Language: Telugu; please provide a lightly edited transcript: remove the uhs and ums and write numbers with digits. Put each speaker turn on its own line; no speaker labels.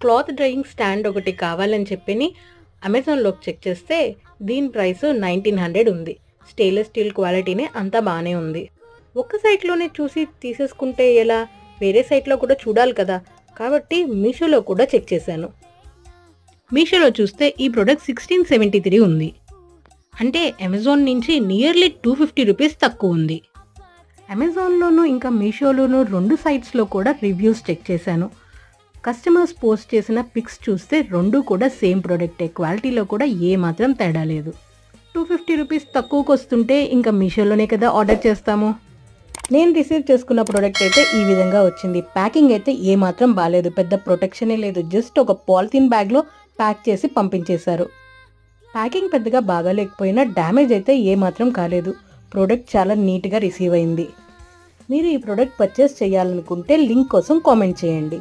క్లాత్ డ్రైయింగ్ స్టాండ్ ఒకటి కావాలని చెప్పి అమెజాన్లోకి చెక్ చేస్తే దీని ప్రైస్ 1900 ఉంది. స్టెయిన్లెస్ స్టీల్ క్వాలిటీనే, అంతా బాగానే ఉంది. ఒక్క సైట్లోనే చూసి తీసేసుకుంటే ఎలా? వేరే సైట్లో కూడా చూడాలి కదా. కాబట్టి మీషోలో కూడా చెక్ చేశాను. మీషోలో చూస్తే ఈ ప్రోడక్ట్ 1673 ఉంది. అంటే అమెజాన్ నుంచి నియర్లీ 250 రూపీస్ తక్కువ ఉంది. అమెజాన్లోనూ ఇంకా మీషోలోనూ 2 సైట్స్లో కూడా రివ్యూస్ చెక్ చేశాను. కస్టమర్స్ పోస్ట్ చేసిన పిక్స్ చూస్తే 2 కూడా సేమ్ ప్రోడక్టే. క్వాలిటీలో కూడా ఏమాత్రం తేడా లేదు. 250 రూపీస్ తక్కువకు వస్తుంటే ఇంకా మీషోలోనే కదా ఆర్డర్ చేస్తాము. నేను రిసీవ్ చేసుకున్న ప్రోడక్ట్ అయితే ఈ విధంగా వచ్చింది. ప్యాకింగ్ అయితే ఏమాత్రం బాగాలేదు, పెద్ద ప్రొటెక్షనే లేదు. జస్ట్ ఒక పాలిథిన్ బ్యాగ్లో ప్యాక్ చేసి పంపించేశారు. ప్యాకింగ్ పెద్దగా బాగాలేకపోయినా డ్యామేజ్ అయితే ఏమాత్రం కాలేదు. ప్రోడక్ట్ చాలా నీట్గా రిసీవ్ అయింది. మీరు ఈ ప్రోడక్ట్ పర్చేస్ చేయాలనుకుంటే లింక్ కోసం కామెంట్ చేయండి.